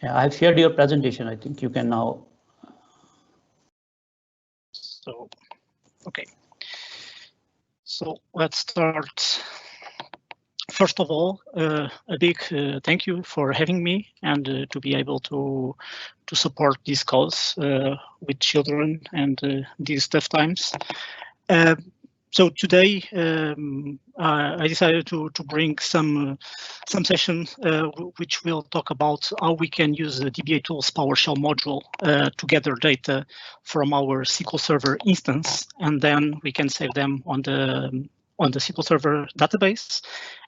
Yeah, I've shared your presentation. I think you can now. So, okay. So let's start. First of all, a big thank you for having me and to be able to support this cause with children and these tough times. So today I decided to bring some session which will talk about how we can use the dbatools PowerShell module to gather data from our SQL Server instance, and then we can save them on the SQL Server database.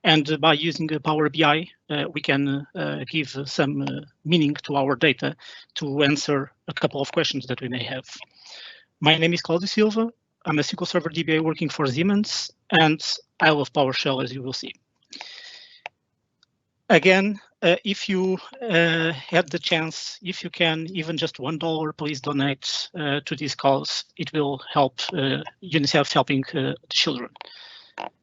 And by using the PowerBI, we can give some meaning to our data to answer a couple of questions that we may have. My name is Cláudio Silva. I'm a SQL Server DBA working for Siemens, and I love PowerShell, as you will see. Again, if you had the chance, if you can, even just $1, please donate to this cause. It will help UNICEF helping the children.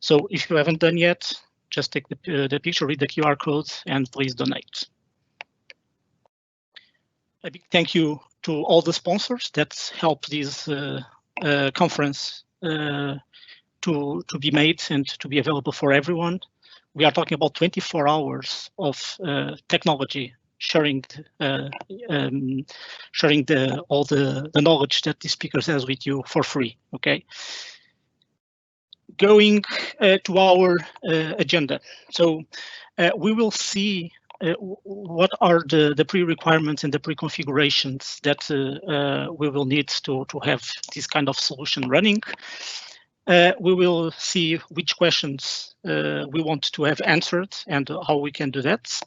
So if you haven't done yet, just take the picture, read the QR code, and please donate. A big thank you to all the sponsors that help this conference to be made and to be available for everyone. We are talking about 24 hours of technology sharing all the knowledge that the speakers has with you for free. Okay. Going to our agenda. So we will see what are the pre-requirements and the pre-configurations that we will need to have this kind of solution running. We will see which questions we want to have answered and how we can do that.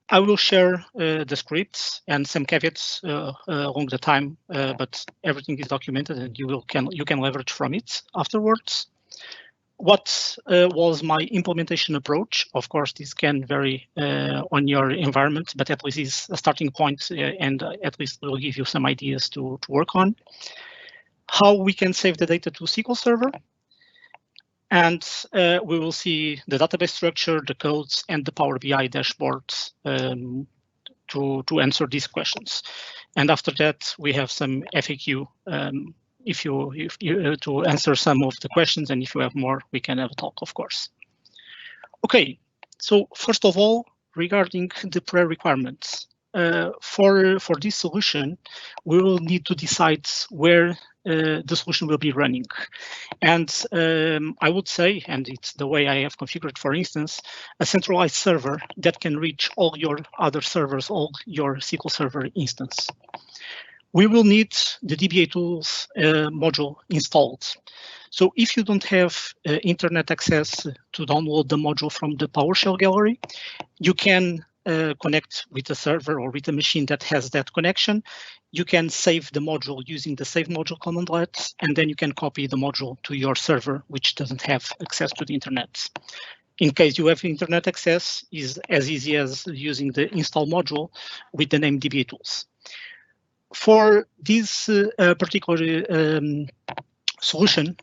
I will share the scripts and some caveats along the time, but everything is documented and you can leverage from it afterwards. What was my implementation approach? Of course, this can vary on your environment, but at least is a starting point and at least will give you some ideas to work on. How we can save the data to SQL Server. And we will see the database structure, the codes, and the Power BI dashboards to answer these questions. And after that, we have some FAQ if you to answer some of the questions, and if you have more, we can have a talk, of course. Okay, so first of all, regarding the pre-requirements, for this solution, we will need to decide where the solution will be running. And I would say, and it's the way I have configured, for instance, a centralized server that can reach all your other servers, all your SQL Server instance. We will need the dbatools module installed. So if you don't have internet access to download the module from the PowerShell gallery, you can connect with a server or with a machine that has that connection. You can save the module using the save module commandlet, and then you can copy the module to your server, which doesn't have access to the internet. In case you have internet access, is as easy as using the install module with the name dbatools. For this particular solution,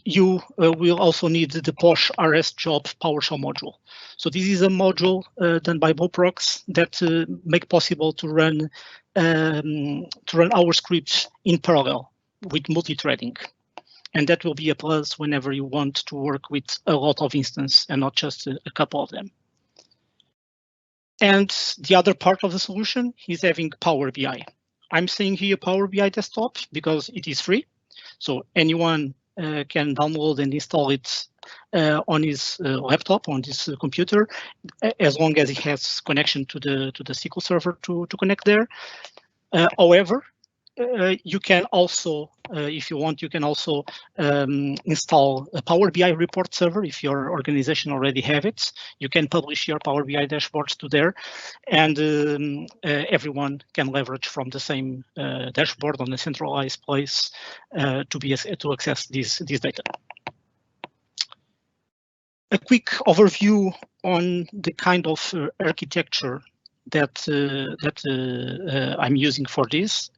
you will also need the POSH RS job PowerShell module. So this is a module done by Boprox that make possible to run our scripts in parallel with multi-threading. And that will be a plus whenever you want to work with a lot of instances and not just a couple of them. And the other part of the solution is having Power BI. I'm saying here Power BI desktop because it is free. So anyone can download and install it on his laptop, on his computer, as long as he has connection to the SQL Server to connect there. However, you can also, if you want, you can also install a Power BI report server if your organization already have it. You can publish your Power BI dashboards to there, and everyone can leverage from the same dashboard on a centralized place to access this data. A quick overview on the kind of architecture that I'm using for this.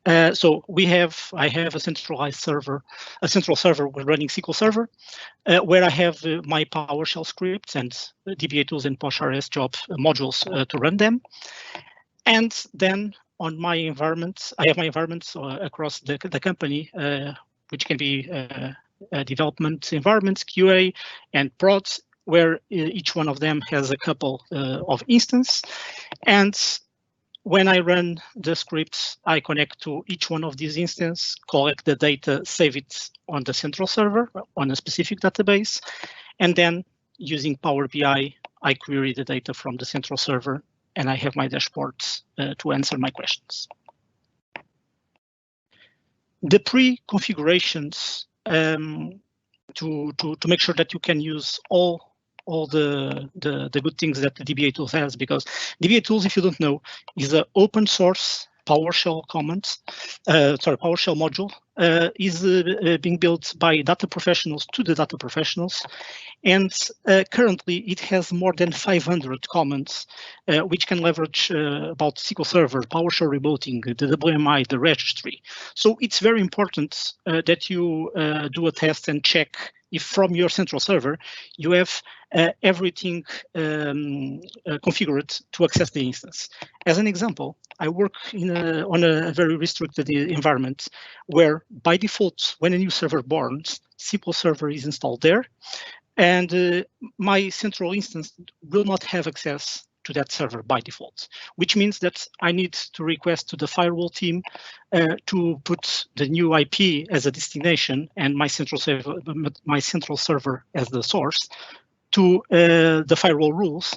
So I have a central server running SQL Server, where I have my PowerShell scripts and dbatools and POSH RS job modules to run them. And then on my environment, I have my environments across the company, which can be development environments, QA, and prods, where each one of them has a couple of instances. And when I run the scripts, I connect to each one of these instances, collect the data, save it on the central server on a specific database, and then using PowerBI, I query the data from the central server, and I have my dashboards to answer my questions. The pre-configurations to make sure that you can use all the good things that the dbatools has, because dbatools, if you don't know, is an open source PowerShell PowerShell module, is being built by data professionals to the data professionals. And currently it has more than 500 comments, which can leverage about SQL Server, PowerShell remoting, the WMI, the registry. So it's very important that you do a test and check if from your central server you have everything configured to access the instance. As an example, I work on a very restricted environment where by default, when a new server borns, SQL Server is installed there, and my central instance will not have access to that server by default, which means that I need to request to the firewall team to put the new IP as a destination and my central server as the source to the firewall rules,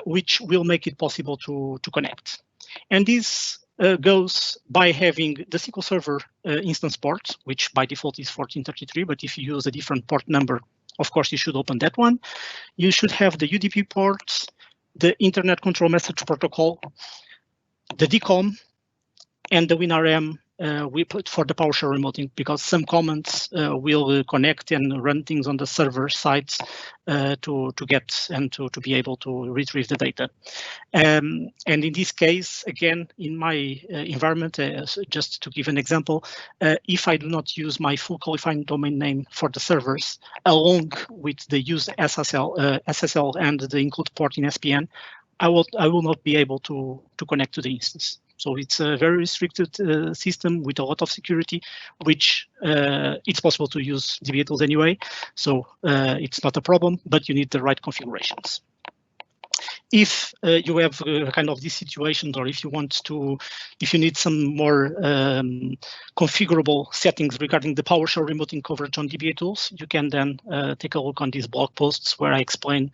which will make it possible to connect. And this goes by having the SQL Server instance port, which by default is 1433, but if you use a different port number, of course, you should open that one. You should have the UDP ports, the Internet Control Message Protocol, the DCOM, and the WinRM we put for the PowerShell remoting, because some comments will connect and run things on the server side to get and to be able to retrieve the data. And in this case, again, in my environment, just to give an example, if I do not use my full qualifying domain name for the servers, along with the use SSL and the include port in SPN, I will not be able to connect to the instance. So it's a very restricted system with a lot of security, which it's possible to use dbatools anyway. So it's not a problem, but you need the right configurations. If you have kind of these situations, or if you need some more configurable settings regarding the PowerShell remoting coverage on dbatools, you can then take a look on these blog posts where I explain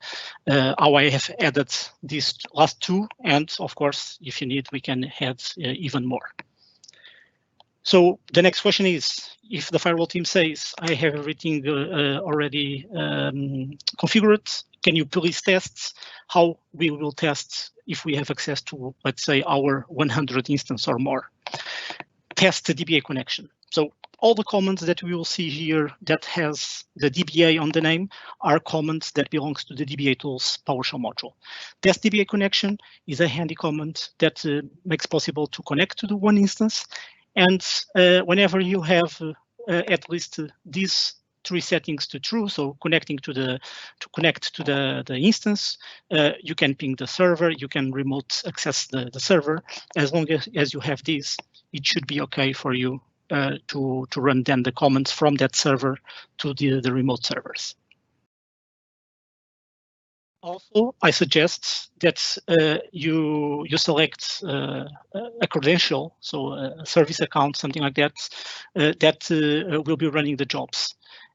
how I have added these last two. And of course, if you need, we can add even more. So the next question is, if the firewall team says, I have everything already configured, can you please test? How we will test if we have access to, let's say, our 100 instance or more. Test the DBA connection. So all the comments that we will see here that has the DBA on the name are comments that belongs to the dbatools PowerShell module. Test DBA connection is a handy comment that makes possible to connect to the one instance. And whenever you have at least these three settings to true, so connecting to connect to the instance, you can ping the server, you can remote access the server. As long as you have this, it should be okay for you to run then the comments from that server to the remote servers. Also, I suggest that you select a credential, so a service account, something like that, that will be running the jobs.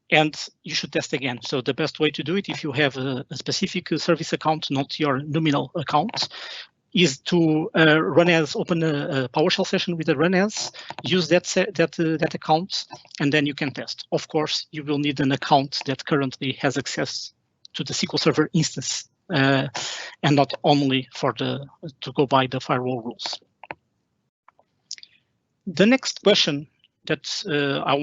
And you should test again. So the best way to do it, if you have a specific service account, not your nominal account, is to run as, open a PowerShell session with a run as, use that account, and then you can test. Of course, you will need an account that currently has access to the SQL Server instance, and not only for to go by the firewall rules. The next question that I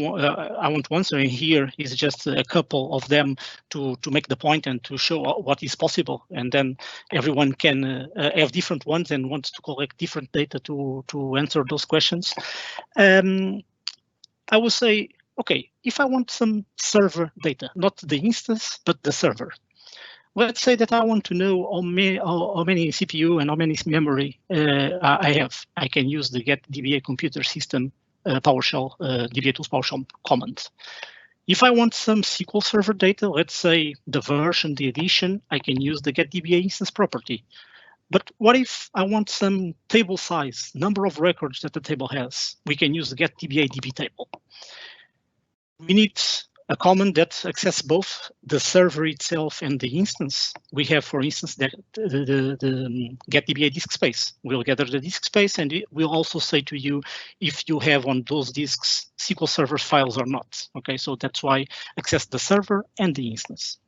want to answer in here is just a couple of them to make the point and to show what is possible, and then everyone can have different ones and wants to collect different data to answer those questions. I would say, okay, if I want some server data, not the instance, but the server, let's say that I want to know how many CPU and how many memory I have. I can use the get DBA computer system PowerShell dbatools PowerShell command. If I want some SQL Server data, let's say the version, the edition, I can use the get DBA instance property. But what if I want some table size, number of records that the table has? We can use the get DBA DB table. We need a command that accesses both the server itself and the instance. We have, for instance, the get DBA disk space. We'll gather the disk space, and it will also say to you if you have on those disks SQL Server files or not. Okay, so that's why access the server and the instance.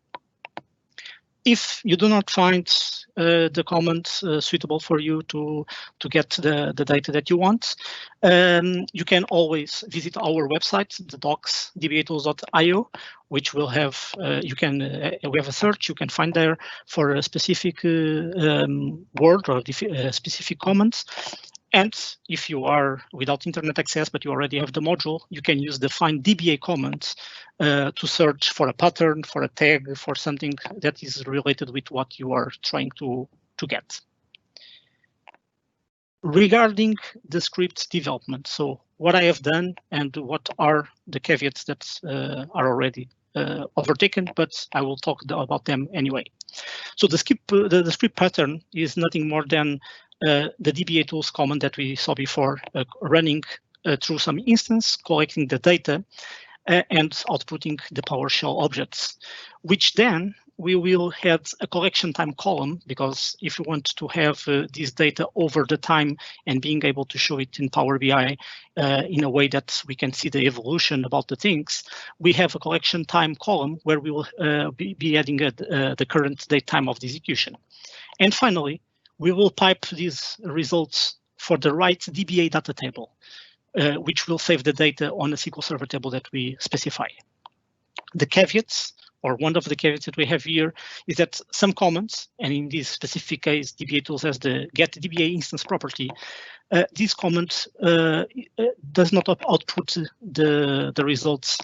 If you do not find the command suitable for you to get the data that you want, you can always visit our website, the docs, dbatools.io, which will have, we have a search you can find there for a specific word or specific comments. And if you are without internet access, but you already have the module, you can use the find DBA command to search for a pattern, for a tag, for something that is related with what you are trying to get. Regarding the script development, so what I have done and what are the caveats that are already overtaken, but I will talk about them anyway. So the script pattern is nothing more than the dbatools command that we saw before, running through some instance, collecting the data, and outputting the PowerShell objects, which then we will have a collection time column, because if you want to have this data over the time and being able to show it in Power BI in a way that we can see the evolution about the things, we have a collection time column where we will be adding the current date time of the execution. And finally, we will pipe these results for the right DBA data table, which will save the data on a SQL Server table that we specify. The caveats, or one of the caveats that we have here, is that some comments, and in this specific case, dbatools has the get DBA instance property, this comment does not output the results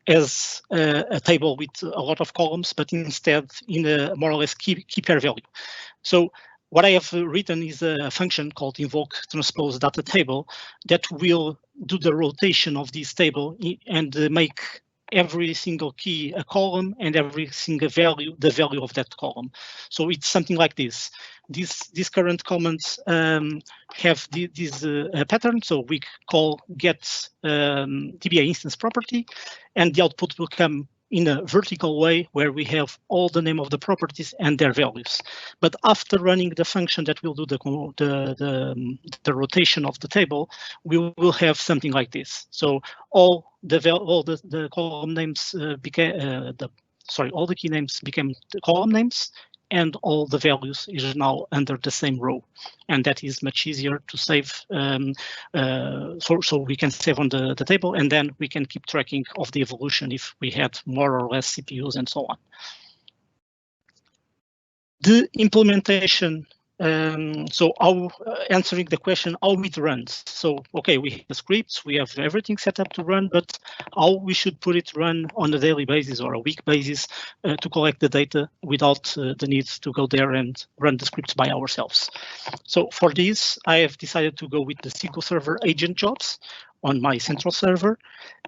as a table with a lot of columns, but instead in a more or less key pair value. So what I have written is a function called invoke transpose data table that will do the rotation of this table and make every single key a column and every single value the value of that column. So it's something like this. These current comments have this pattern. So we call get DBA instance property, and the output will come in a vertical way where we have all the name of the properties and their values. But after running the function that will do the rotation of the table, we will have something like this. So all the column names became all the key names became the column names, and all the values is now under the same row, and that is much easier to save. So we can save on the table, and then we can keep tracking of the evolution if we had more or less CPUs and so on. The implementation. So answering the question how it runs. So okay, we have the scripts, we have everything set up to run, but how we should put it run on a daily basis or a week basis to collect the data without the need to go there and run the scripts by ourselves. So for this, I have decided to go with the SQL Server agent jobs on my central server.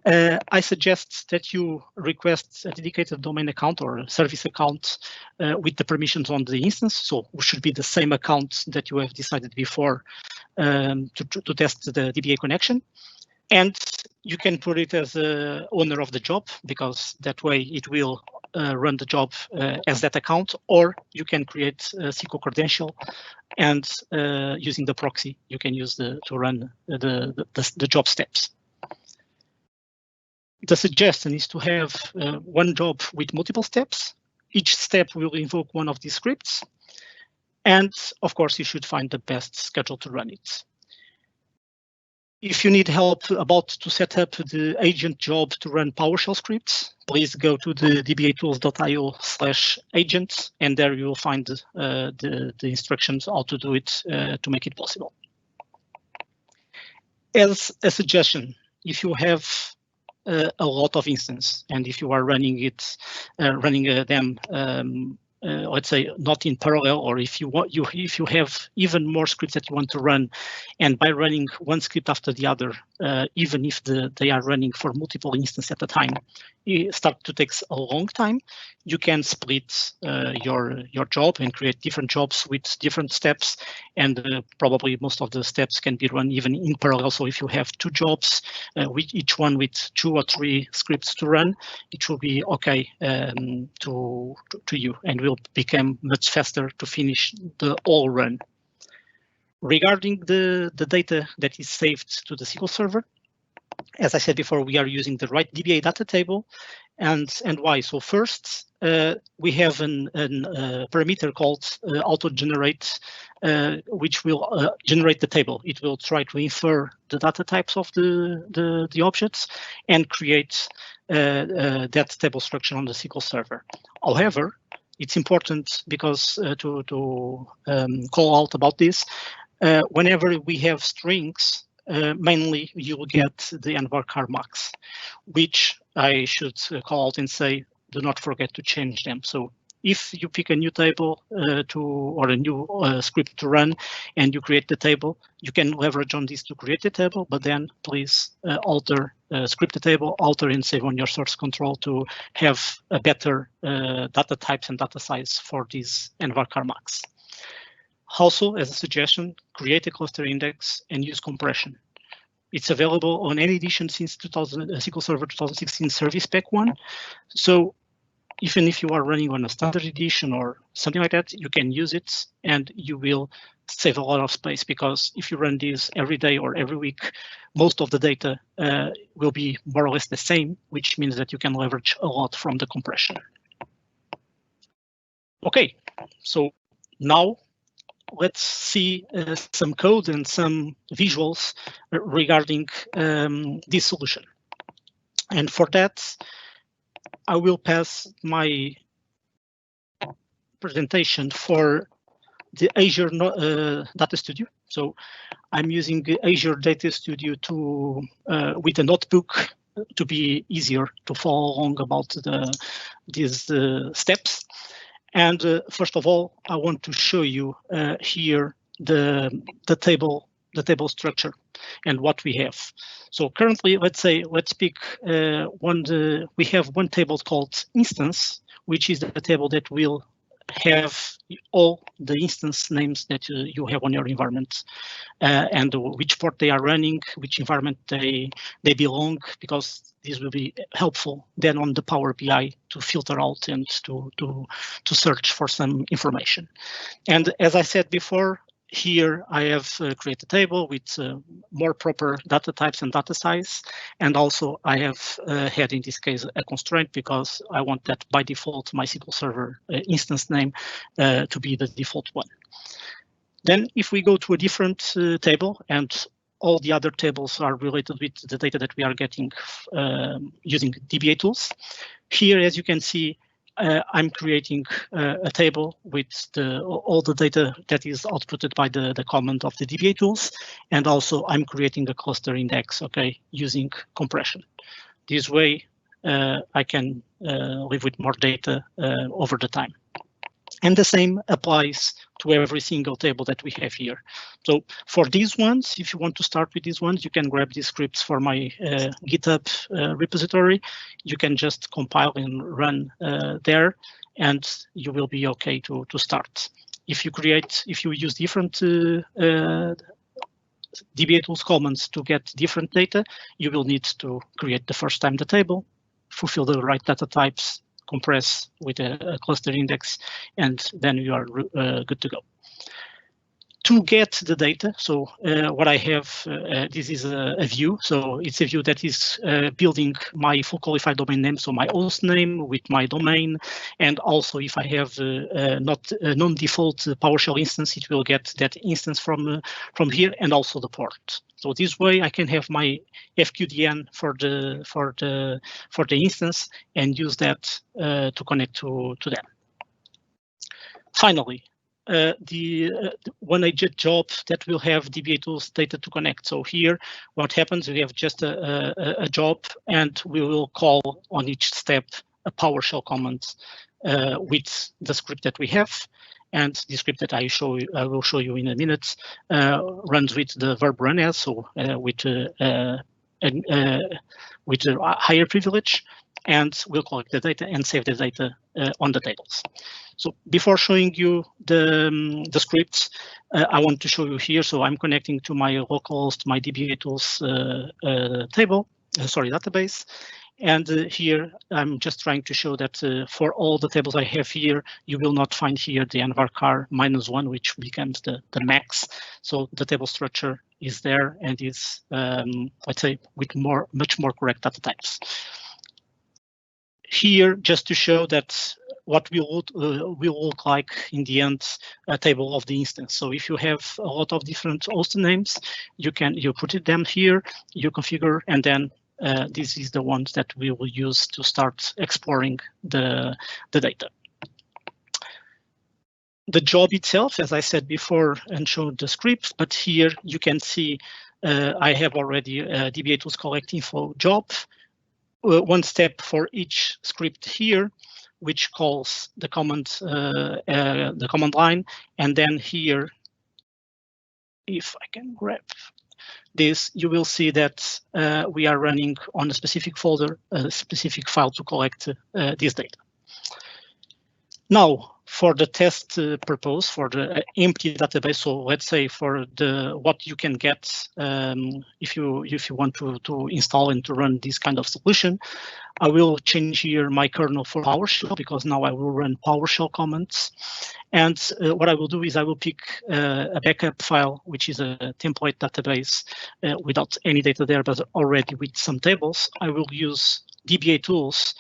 I suggest that you request a dedicated domain account or a service account with the permissions on the instance. So it should be the same account that you have decided before to test the DBA connection. And you can put it as the owner of the job, because that way it will run the job as that account, or you can create a SQL credential, and using the proxy, you can use to run the job steps. The suggestion is to have one job with multiple steps. Each step will invoke one of these scripts, and of course, you should find the best schedule to run it. If you need help about to set up the agent job to run PowerShell scripts, please go to the dbatools.io/agents, and there you will find the instructions how to do it to make it possible. As a suggestion, if you have a lot of instances, and if you are running them let's say, not in parallel, or if you want, if you have even more scripts that you want to run, and by running one script after the other, even if they are running for multiple instances at a time, it start to take a long time. You can split your job and create different jobs with different steps, and probably most of the steps can be run even in parallel. So if you have two jobs, with each one with 2 or 3 scripts to run, it will be okay to you, and will become much faster to finish the whole run. Regarding the data that is saved to the SQL Server, as I said before, we are using the right DBA data table, and why? So first, we have an parameter called auto-generate, which will generate the table. It will try to infer the data types of the objects and create that table structure on the SQL Server. However, it's important because to call out about this. Whenever we have strings, mainly you will get the nvarchar max, which I should call out and say, do not forget to change them. So if you pick a new table or a new script to run, and you create the table, you can leverage on this to create the table, but then please script the table, alter and save on your source control to have a better data types and data size for this nvarchar max. Also, as a suggestion, create a cluster index and use compression. It's available on any edition since SQL Server 2016 Service Pack 1. So even if you are running on a standard edition or something like that, you can use it and you will save a lot of space, because if you run this every day or every week, most of the data will be more or less the same, which means that you can leverage a lot from the compression. Okay, so now let's see some code and some visuals regarding this solution. And for that, I will pass my presentation for the Azure Data Studio. So I'm using Azure Data Studio to with a notebook to be easier to follow along about these steps. And first of all, I want to show you here the table structure and what we have. So currently, let's pick we have one table called instance, which is the table that will have all the instance names that you have on your environment, and which port they are running, which environment they belong, because this will be helpful then on the Power BI to filter out and to search for some information. And as I said before, here I have created a table with more proper data types and data size, and also I have had in this case a constraint, because I want that by default my SQL Server instance name to be the default one. Then if we go to a different table, and all the other tables are related with the data that we are getting using dbatools. Here, as you can see, I'm creating a table with all the data that is outputted by the command of the dbatools, and also I'm creating a cluster index, okay, using compression. This way, I can live with more data over the time. And the same applies to every single table that we have here. So for these ones, if you want to start with these ones, you can grab these scripts for my GitHub repository. You can just compile and run there, and you will be okay to start. If you use different dbatools commands to get different data, you will need to create the first time the table, fulfill the right data types, compress with a cluster index, and then you are good to go. To get the data, so what I have, this is a view. So it's a view that is building my full qualified domain name, so my host name with my domain, and also if I have not a non-default PowerShell instance, it will get that instance from here, and also the port. So this way I can have my FQDN for the instance and use that to connect to them. Finally, the one agent job that will have dbatools data to connect. So here, what happens? We have just a job, and we will call on each step a PowerShell command with the script that we have. And the script that I will show you in a minute runs with the verb run as, so with a higher privilege, and will collect the data and save the data on the tables. So before showing you the scripts, I want to show you here. So I'm connecting to my localhost, my dbatools database. And here I'm just trying to show that for all the tables I have here, you will not find here the nvarchar -1, which becomes the max. So the table structure is there and is, let's say, with much more correct data types. Here, just to show that what will look like in the end a table of the instance. So if you have a lot of different host names, you put them here, you configure, and then this is the ones that we will use to start exploring the data. The job itself, as I said before, and showed the script, but here you can see I have already dbatools collect info job. One step for each script here, which calls the command line, and then here, if I can grab this, you will see that we are running on a specific folder, a specific file to collect this data. Now, for the test purpose, for the empty database, so let's say for what you can get if you want to install and to run this kind of solution, I will change here my kernel for PowerShell, because now I will run PowerShell commands. And what I will do is I will pick a backup file, which is a template database without any data there, but already with some tables. I will use dbatools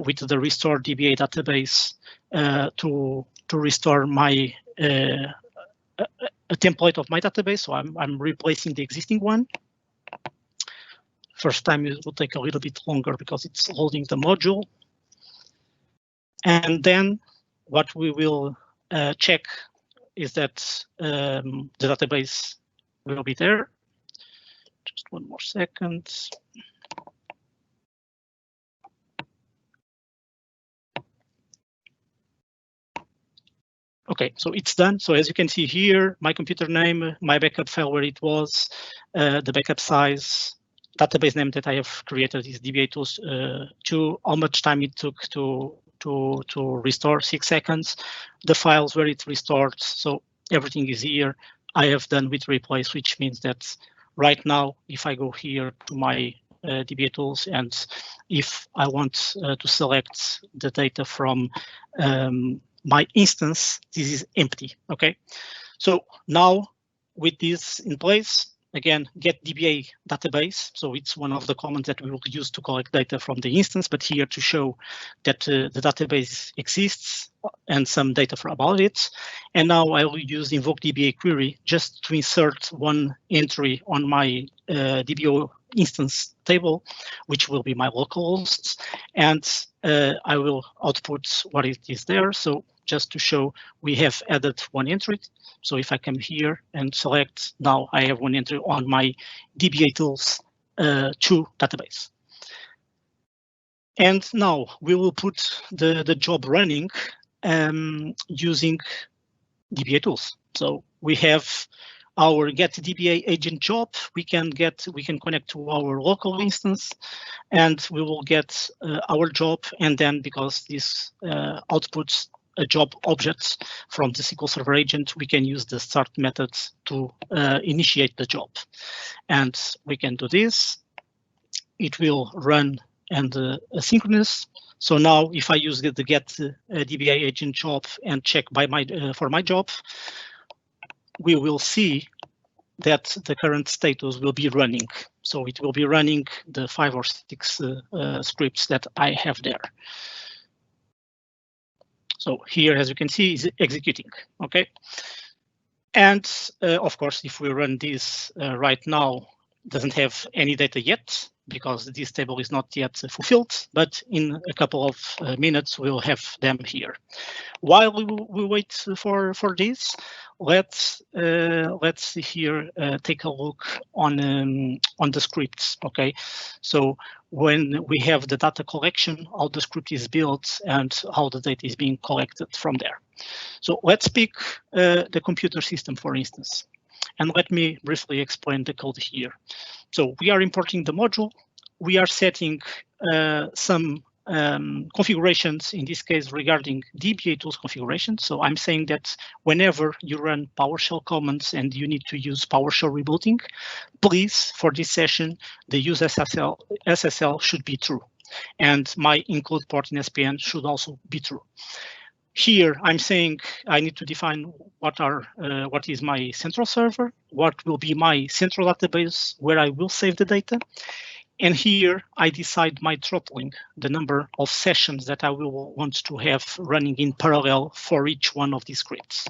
with the restore dba database to restore my a template of my database. So I'm replacing the existing one. First time it will take a little bit longer because it's loading the module. And then what we will check is that the database will be there. Just one more second. Okay, so it's done. So as you can see here, my computer name, my backup file where it was, the backup size, database name that I have created is dbatools2. How much time it took to restore, 6 seconds. The files where it restored, so everything is here. I have done with replace, which means that right now, if I go here to my dbatools, and if I want to select the data from my instance, this is empty. Okay, so now with this in place, again, get DBA database. So it's one of the commands that we will use to collect data from the instance, but here to show that the database exists and some data about it. And now I will use invoke DBA query just to insert one entry on my DBO instance table, which will be my localhost, and I will output what it is there. So just to show, we have added one entry. So if I come here and select, now I have one entry on my dbatools2 database. And now we will put the job running using dbatools. So we have our get DBA agent job. We can connect to our local instance, and we will get our job. And then because this outputs a job objects from the SQL Server agent, we can use the start method to initiate the job. And we can do this. It will run and asynchronous. So now if I use the get DBA agent job and check by for my job, we will see that the current status will be running. So it will be running the 5 or 6 scripts that I have there. So here, as you can see, is executing, okay? And of course, if we run this right now, doesn't have any data yet. because this table is not yet fulfilled, but in a couple of minutes we'll have them here. While we wait for this, let's here take a look on the scripts. Okay, so when we have the data collection, how the script is built and how the data is being collected from there. So let's pick the computer system, for instance, and let me briefly explain the code here. So we are importing the module. We are setting some configurations, in this case regarding dbatools configuration. So I'm saying that whenever you run PowerShell commands and you need to use PowerShell rebooting, please, for this session, the use SSL should be true. And my include port in SPN should also be true. Here, I'm saying I need to define what is my central server, what will be my central database where I will save the data. And here I decide my throttling, the number of sessions that I will want to have running in parallel for each one of these scripts.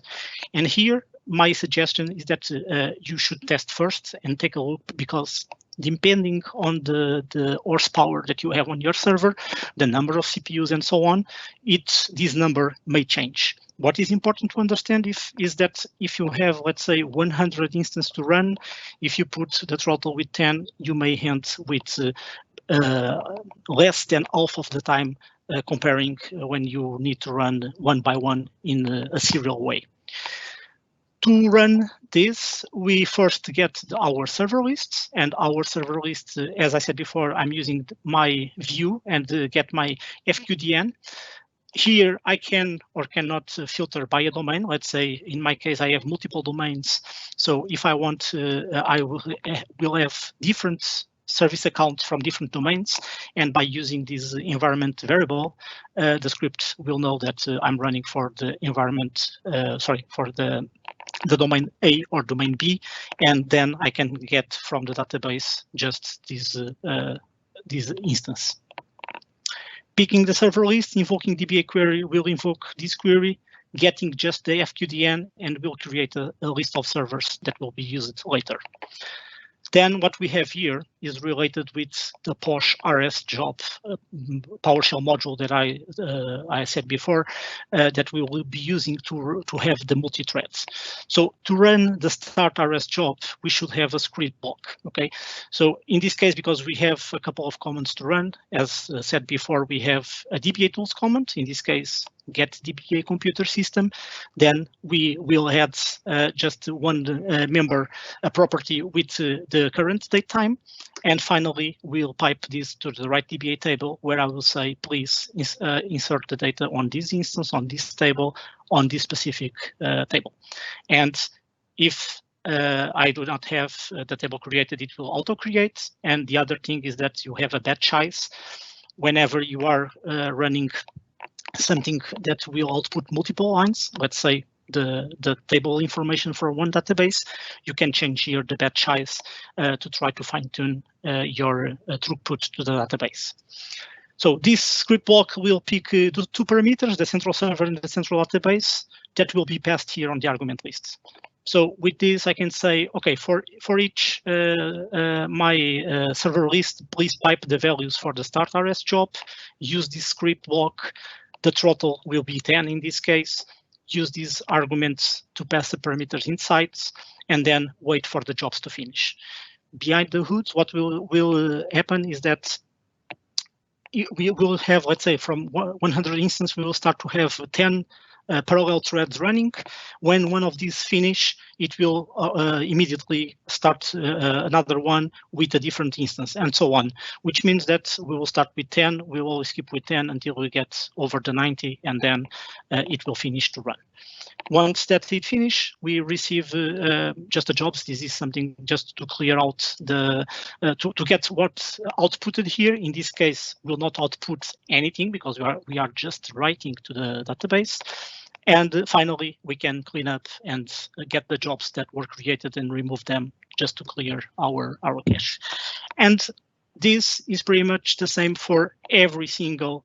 And here, my suggestion is that you should test first and take a look, because depending on the horsepower that you have on your server, the number of CPUs and so on, this number may change. What is important to understand is that if you have, let's say, 100 instances to run, if you put the throttle with 10, you may end with less than half of the time comparing when you need to run one by one in a serial way. To run this, we first get our server lists, and our server lists, as I said before, I'm using my view and get my FQDN. Here, I can or cannot filter by a domain. Let's say, in my case, I have multiple domains. So if I want, I will have different service accounts from different domains. And by using this environment variable, the script will know that I'm running for the environment, for the domain A or domain B, and then I can get from the database just this instance. Picking the server list, invoking DBA query will invoke this query, getting just the FQDN, and will create a list of servers that will be used later. Then what we have here is related with the POSH RS job PowerShell module that I said before that we will be using to have the multi-threads. So to run the start RS job, we should have a script block. Okay, so in this case, because we have a couple of commands to run, as said before, we have a dbatools command. In this case, get dba computer system. Then we will add just one member, a property with the current date time. And finally, we'll pipe this to the right DBA table, where I will say, please insert the data on this instance, on this table, on this specific table. And if I do not have the table created, it will auto-create. And the other thing is that you have a batch size. Whenever you are running something that will output multiple lines, let's say the table information for one database, you can change here the batch size to try to fine-tune your throughput to the database. So this script block will pick the two parameters, the central server and the central database, that will be passed here on the argument list. So with this, I can say, okay, for each my server list, please pipe the values for the start RS job, use this script block. The throttle will be 10 in this case. Use these arguments to pass the parameters inside, and then wait for the jobs to finish. Behind the hood, what will happen is that we will have, let's say, from 100 instances, we will start to have 10 parallel threads running. When one of these finish, it will immediately start another one with a different instance, and so on, which means that we will start with 10, we will always keep with 10 until we get over the 90, and then it will finish to run. Once that it finish, we receive just the jobs. This is something just to clear out the, to get what's outputted here. In this case, will not output anything because we are just writing to the database. And finally, we can clean up and get the jobs that were created and remove them just to clear our cache. And this is pretty much the same for every single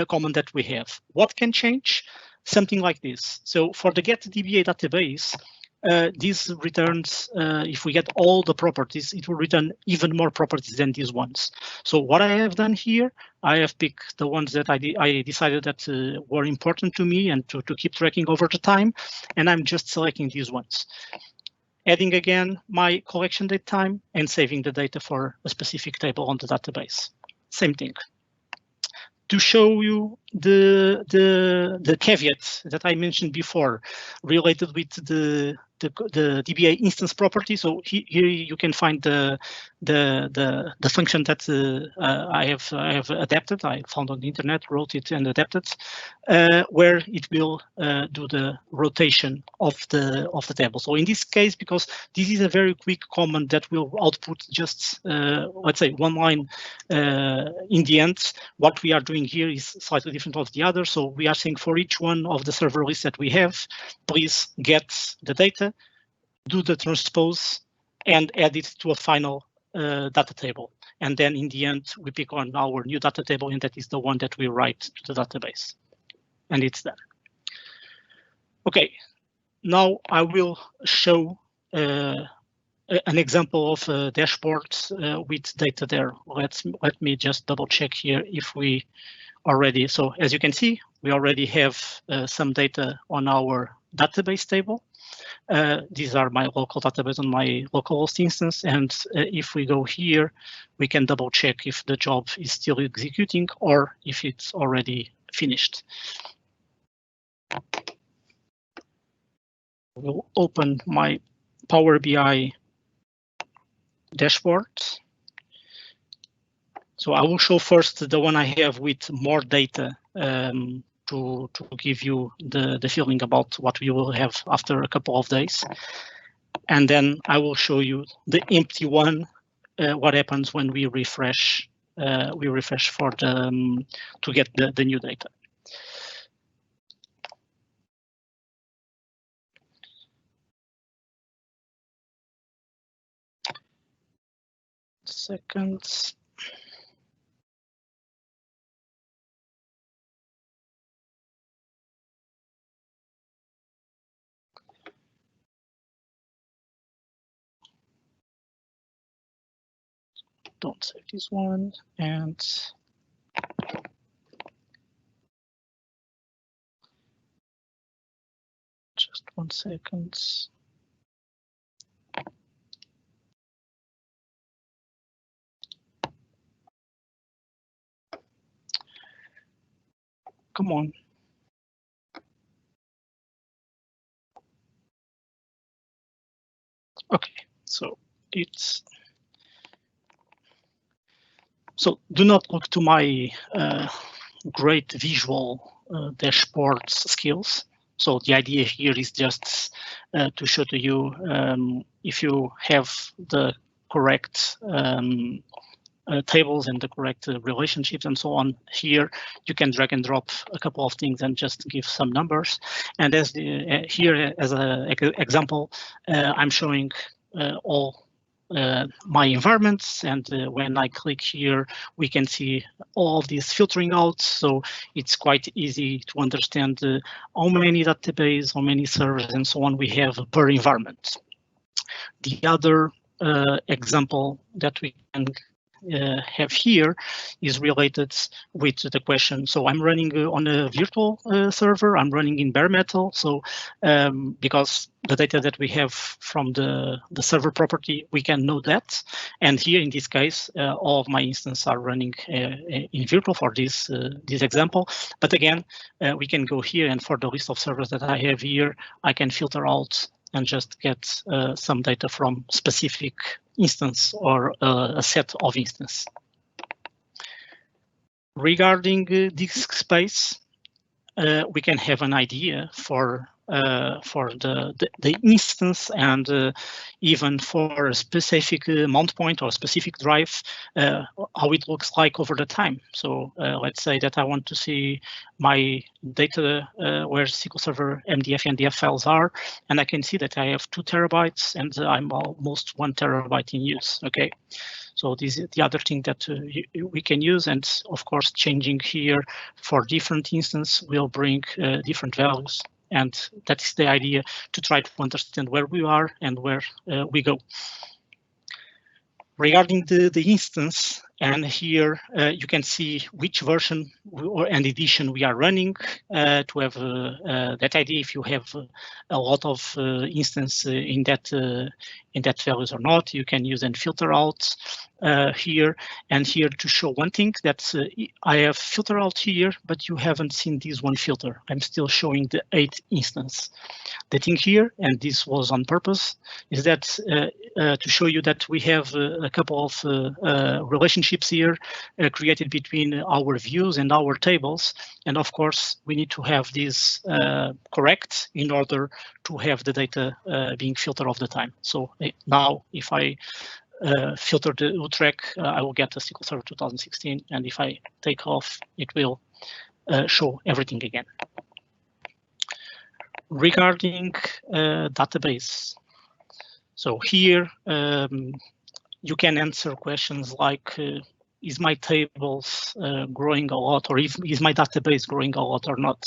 command that we have. What can change? Something like this. So for the get DBA database, this returns, if we get all the properties, it will return even more properties than these ones. So what I have done here, I have picked the ones that I decided that were important to me and to keep tracking over the time, and I'm just selecting these ones. Adding again my collection date time and saving the data for a specific table on the database. Same thing. To show you the caveat that I mentioned before related with the DBA instance property. So here you can find the function that I have adapted. I found on the internet, wrote it and adapted, where it will do the rotation of the table. So in this case, because this is a very quick command that will output just let's say one line in the end, what we are doing here is slightly different of the other. So we are saying for each one of the server lists that we have, please get the data, do the transpose, and add it to a final data table. And then in the end, we pick on our new data table, and that is the one that we write to the database. And it's done. Okay, now I will show an example of a dashboard with data there. Let me just double check here if we already, so as you can see, we already have some data on our database table. These are my local database on my localhost instance, and if we go here, we can double check if the job is still executing or if it's already finished. We'll open my Power BI dashboard. So I will show first the one I have with more data to give you the feeling about what we will have after a couple of days. And then I will show you the empty one, what happens when we refresh for the to get the new data. Seconds. Don't save this one, and just 1 second. Come on. Okay, so it's. So do not look to my great visual dashboard skills. So the idea here is just to show to you if you have the correct tables and the correct relationships and so on here, you can drag and drop a couple of things and just give some numbers. And as here as an example, I'm showing all my environments, and when I click here, we can see all of these filtering out. So it's quite easy to understand how many database, how many servers, and so on we have per environment. The other example that we can have here is related with the question. So I'm running on a virtual server, I'm running in bare metal. So because the data that we have from the server property, we can know that. And here in this case, all of my instances are running in virtual for this example. But again, we can go here, and for the list of servers that I have here, I can filter out and just get some data from specific instance or a set of instances. Regarding disk space, we can have an idea for the instance, and even for a specific mount point or specific drive, how it looks like over the time. So let's say that I want to see my data where SQL Server MDF and DF files are, and I can see that I have 2 terabytes and I'm almost 1 terabyte in use. Okay, so this is the other thing that we can use, and of course changing here for different instances will bring different values. And that's the idea, to try to understand where we are and where we go. Regarding the instance, and here you can see which version and edition we are running to have that idea if you have a lot of instance in that values or not. You can use and filter out here and here to show one thing that I have filter out here, but you haven't seen this one filter. I'm still showing the 8th instance. The thing here, and this was on purpose, is that to show you that we have a couple of relationships here created between our views and our tables. And of course, we need to have this correct in order to have the data being filtered all the time. So now if I filter the Utrecht, I will get the SQL Server 2016. And if I take off, it will show everything again. Regarding database, so here you can answer questions like, is my tables growing a lot, or is my database growing a lot or not?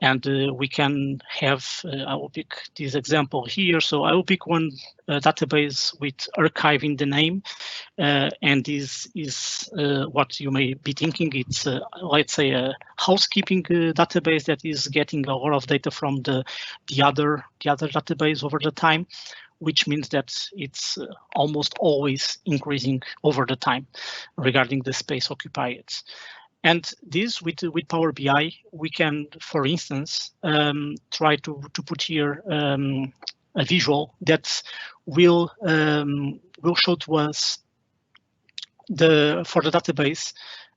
And we can have, I will pick this example here. So I will pick one database with archive in the name. And this is what you may be thinking. It's, let's say, a housekeeping database that is getting a lot of data from the other database over the time, which means that it's almost always increasing over the time regarding the space occupied. And this with Power BI, we can, for instance, try to put here a visual that will show to us for the database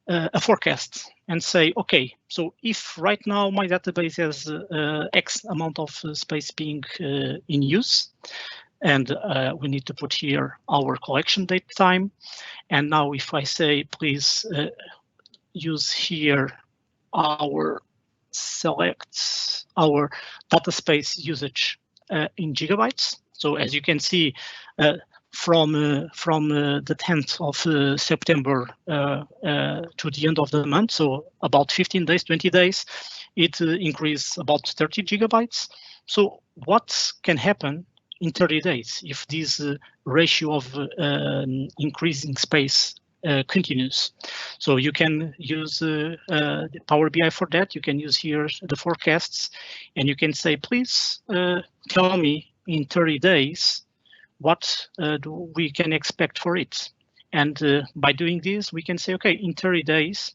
a forecast and say, okay, so if right now my database has X amount of space being in use, and we need to put here our collection date time. And now if I say, please use here our select our data space usage in gigabytes. So as you can see, from the 10th of September to the end of the month, so about 15 days, 20 days, it increased about 30 gigabytes. So what can happen in 30 days if this ratio of increasing space continues? So you can use the Power BI for that. You can use here the forecasts, and you can say, please tell me in 30 days what we can expect for it. And by doing this, we can say, okay, in 30 days,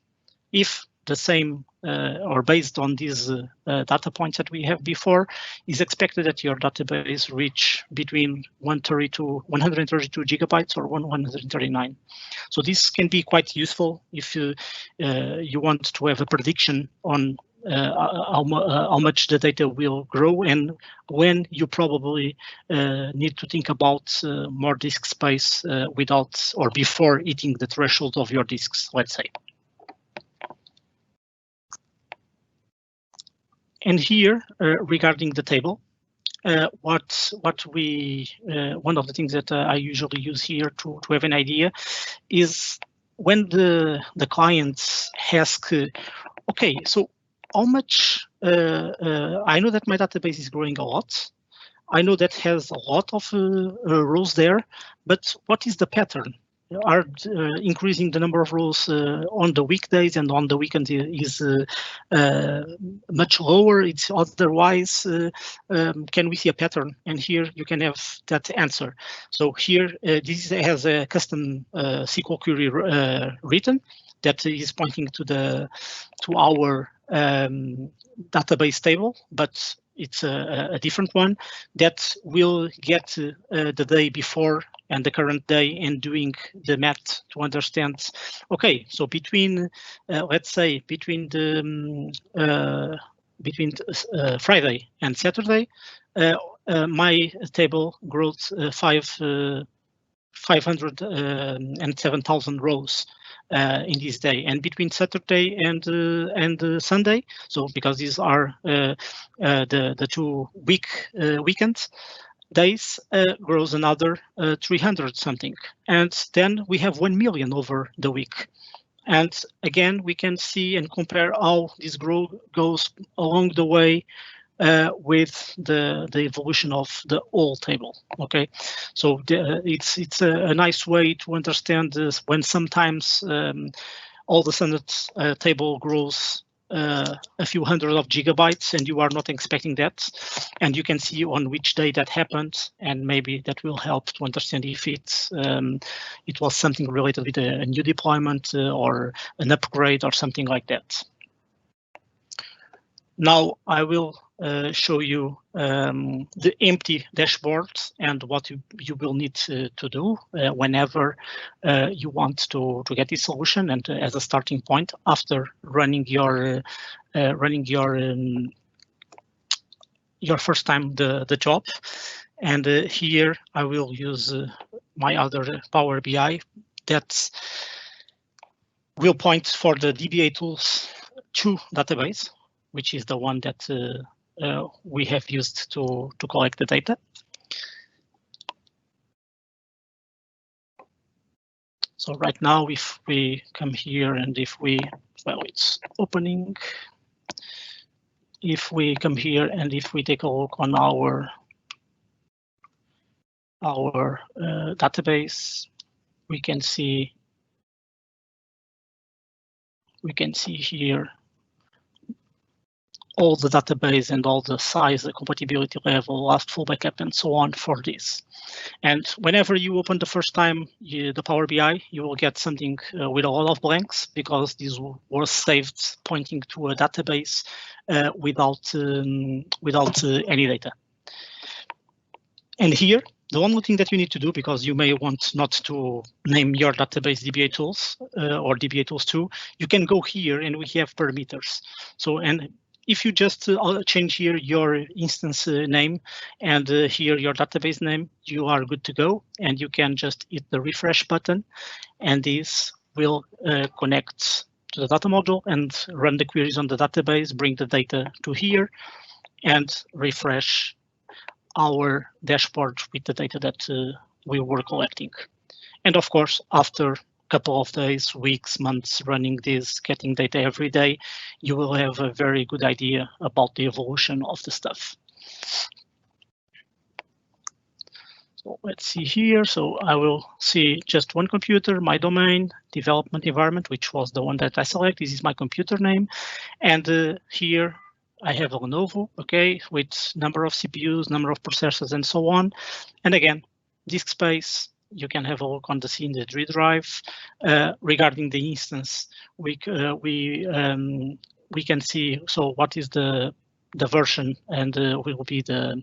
if the same or based on these data points that we have before, is expected that your database reach between 132 gigabytes or 139. So this can be quite useful if you want to have a prediction on how much the data will grow and when you probably need to think about more disk space without or before hitting the threshold of your disks, let's say. And here, regarding the table, what we one of the things that I usually use here to have an idea is when the clients ask, okay, so how much? I know that my database is growing a lot. I know that has a lot of rows there, but what is the pattern? Are increasing the number of rows on the weekdays and on the weekends is much lower. It's otherwise, can we see a pattern? And here you can have that answer. So here, this has a custom SQL query written that is pointing to our database table, but it's a different one that will get the day before and the current day and doing the math to understand, okay, so between, let's say, between Friday and Saturday, my table grows 507,000 rows in this day, and between Saturday and Sunday. So because these are the 2 weekends days, grows another 300 something, and then we have 1 million over the week. And again, we can see and compare how this growth goes along the way with the evolution of the whole table. Okay, so it's a nice way to understand this when sometimes all of a sudden table grows a few hundred of gigabytes and you are not expecting that, and you can see on which day that happened, and maybe that will help to understand if it was something related with a new deployment or an upgrade or something like that. Now I will show you the empty dashboard and what you will need to do whenever you want to get this solution, and as a starting point after running your first time the job. And here I will use my other Power BI that will point for the dbatools 2 database, which is the one that we have used to collect the data. So right now, if we come here and if we, well, it's opening. If we come here and if we take a look on our database, we can see here all the database and all the size, the compatibility level, last full backup, and so on for this. And whenever you open the first time the Power BI, you will get something with a lot of blanks because this was saved pointing to a database without any data. And here, the only thing that you need to do, because you may want not to name your database dbatools or dbatools 2, you can go here and we have parameters. So, and if you just change here your instance name and here your database name, you are good to go, and you can just hit the refresh button, and this will connect to the data module and run the queries on the database, bring the data to here, and refresh our dashboard with the data that we were collecting. And of course, after couple of days, weeks, months running this, getting data every day, you will have a very good idea about the evolution of the stuff. So let's see here. So I will see just one computer, my domain, development environment, which was the one that I select. This is my computer name. And here I have a Lenovo, okay, with number of CPUs, number of processors, and so on. And again, disk space. You can have a look on the scene, the D drive. Regarding the instance, we can see so what is the version, and will be the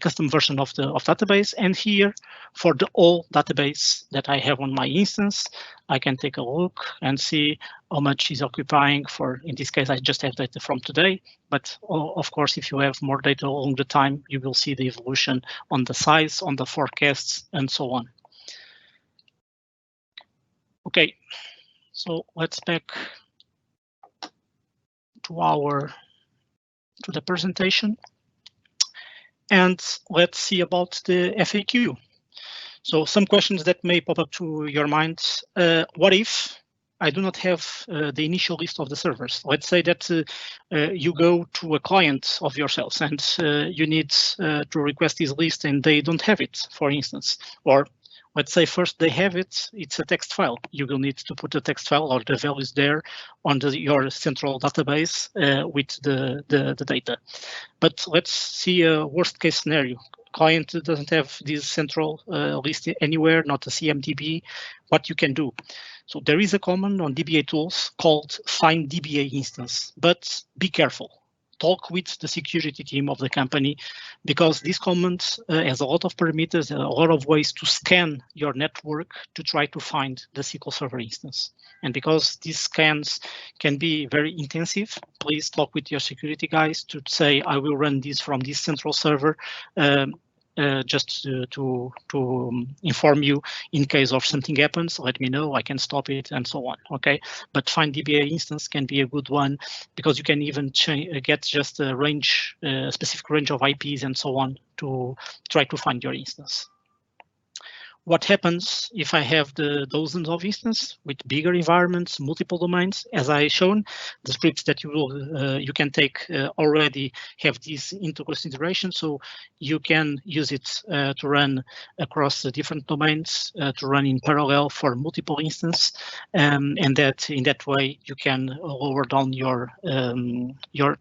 custom version of database. And here for the whole database that I have on my instance, I can take a look and see how much is occupying for, in this case, I just have data from today. But of course, if you have more data along the time, you will see the evolution on the size, on the forecasts, and so on. Okay, so let's back to the presentation. And let's see about the FAQ. So some questions that may pop up to your mind. What if I do not have the initial list of the servers? Let's say that you go to a client of yourselves and you need to request this list and they don't have it, for instance. Or let's say first they have it, it's a text file. You will need to put a text file or the values there on your central database with the data. But let's see a worst case scenario. Client doesn't have this central list anywhere, not a CMDB. What you can do? So there is a command on dbatools called find DBA instance, but be careful. Talk with the security team of the company, because this command has a lot of parameters and a lot of ways to scan your network to try to find the SQL Server instance. And because these scans can be very intensive, please talk with your security guys to say, I will run this from this central server, just to inform you in case of something happens. Let me know, I can stop it, and so on. Okay, but find DBA instance can be a good one, because you can even get just a range, specific range of IPs and so on to try to find your instance. what happens if I have the dozens of instances with bigger environments, multiple domains? As I shown, the scripts that you can take already have this into consideration, so you can use it to run across the different domains, to run in parallel for multiple instances, and that in that way you can lower down your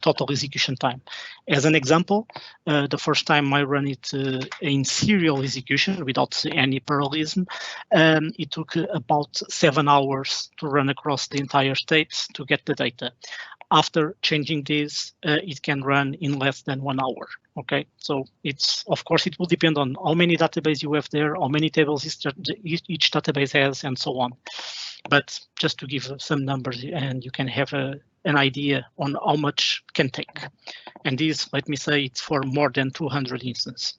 total execution time. As an example, the first time I run it in serial execution without any parallelism, it took about 7 hours to run across the entire state to get the data. After changing this, it can run in less than 1 hour. Okay, so it's, of course, it will depend on how many databases you have there, how many tables each database has, and so on. But just to give some numbers, and you can have an idea on how much can take. And this, let me say, it's for more than 200 instances.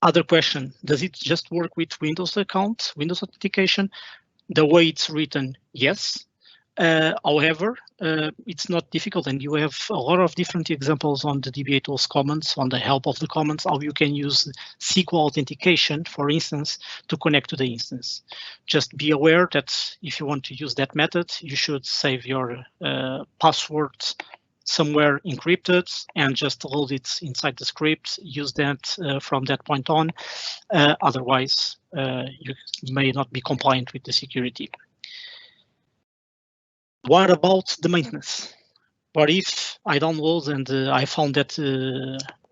Other question, does it just work with Windows account, Windows authentication? The way it's written, yes. However, it's not difficult, and you have a lot of different examples on the dbatools comments, on the help of the comments, how you can use SQL authentication, for instance, to connect to the instance. Just be aware that if you want to use that method, you should save your passwords somewhere encrypted and just load it inside the script, use that from that point on. Otherwise, you may not be compliant with the security. What about the maintenance? What if I download and I found that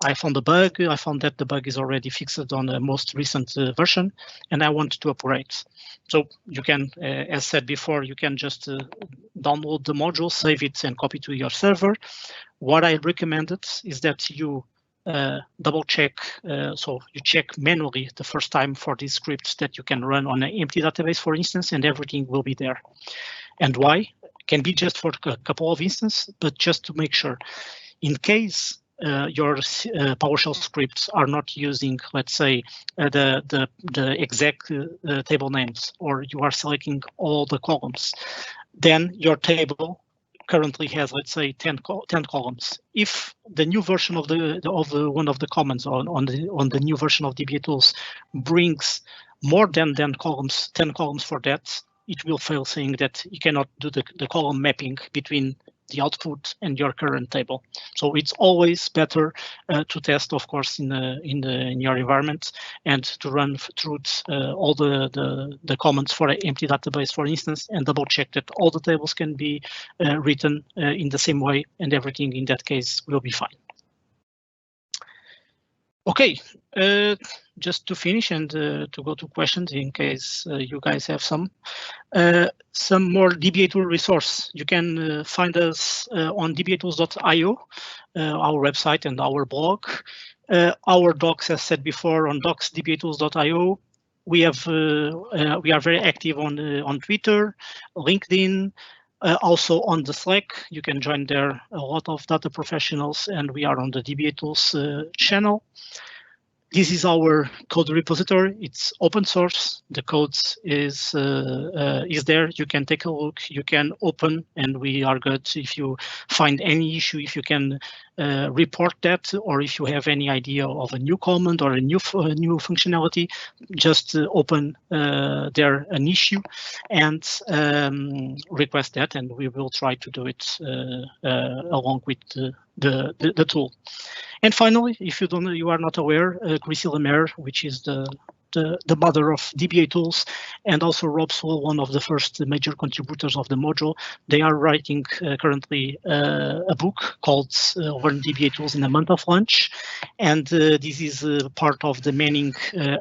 I found a bug, I found that the bug is already fixed on the most recent version, and I want to upgrade? So you can, as said before, you can just download the module, save it, and copy to your server. What I recommended is that you double check, so you check manually the first time for these scripts that you can run on an empty database, for instance, and everything will be there. And why? Can be just for a couple of instances, but just to make sure, in case your PowerShell scripts are not using, let's say, the exact table names, or you are selecting all the columns, then your table currently has, let's say, 10 columns. If the new version of one of the comments on the new version of dbatools brings more than 10 columns for that, it will fail, saying that you cannot do the column mapping between the output and your current table. So it's always better to test, of course, in your environment, and to run through all the comments for an empty database, for instance, and double check that all the tables can be written in the same way, and everything in that case will be fine. Okay, just to finish and to go to questions in case you guys have some more dbatool resource. You can find us on dbatools.io, our website and our blog. Our docs, as said before, on docs.dbatools.io. We are very active on Twitter, LinkedIn. Also on the Slack, you can join there, a lot of data professionals, and we are on the dbatools channel. This is our code repository. It's open source. The code is there. You can take a look. You can open, and we are good. If you find any issue, if you can report that, or if you have any idea of a new comment or a new functionality, just open there an issue and request that, and we will try to do it along with the tool. And finally, if you are not aware, Chrissy Lemaire, which is the mother of dbatools, and also Rob Sewell, one of the first major contributors of the module, they are writing currently a book called Learn dbatools in a Month of Lunch, and this is part of the Manning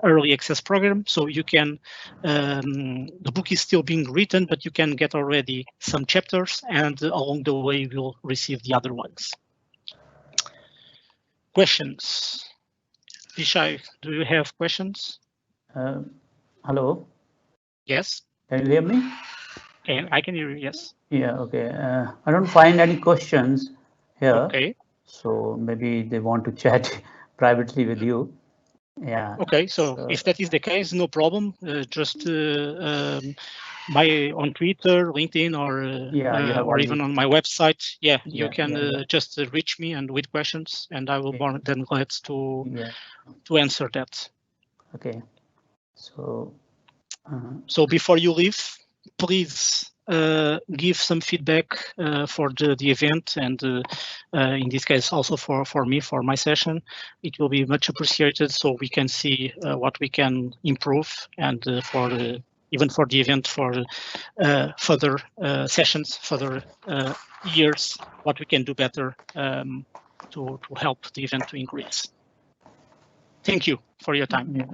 Early Access Program. So you can, the book is still being written, but you can get already some chapters, and along the way you'll receive the other ones. Questions? Vishai, do you have questions? Hello. Yes. Can you hear me? And I can hear you, yes. Yeah, okay. I don't find any questions here. Okay. So maybe they want to chat privately with you. Yeah. Okay, so if that is the case, no problem. Just on Twitter, LinkedIn, or even on my website. Yeah, you can just reach me and with questions, and I will be then glad to answer that. Okay. So, so before you leave, please give some feedback for the event, and in this case also for me, for my session. It will be much appreciated, so we can see what we can improve, and even for the event, for further sessions, further years, what we can do better to help the event to increase. Thank you for your time. yeah.